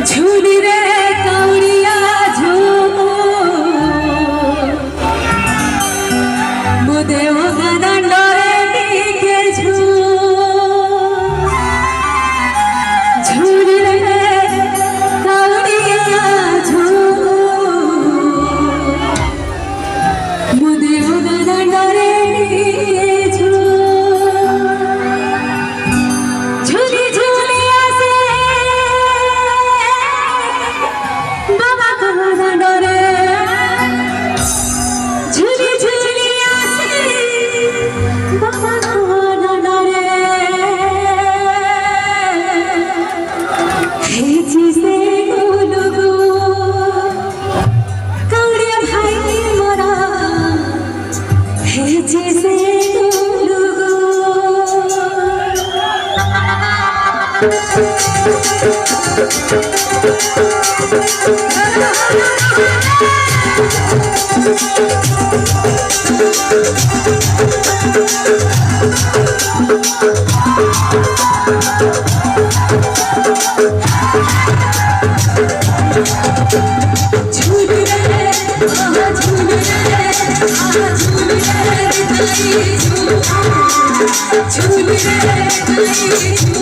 झूली रे कावड़िया झूमो मुदे ओ गदंडोरे नीके झूली रे कावड़िया झूमो मुदे ओ गदंडोरे नीके झूली झूली आसे बाबा कहाँ डरे झूली झूली आसे बाबा कहाँ डरे हेची से गुलगु कौड़िया भाई मोरा हेची से झूली रे आहा झूली रे आहा झूली रे झूली रे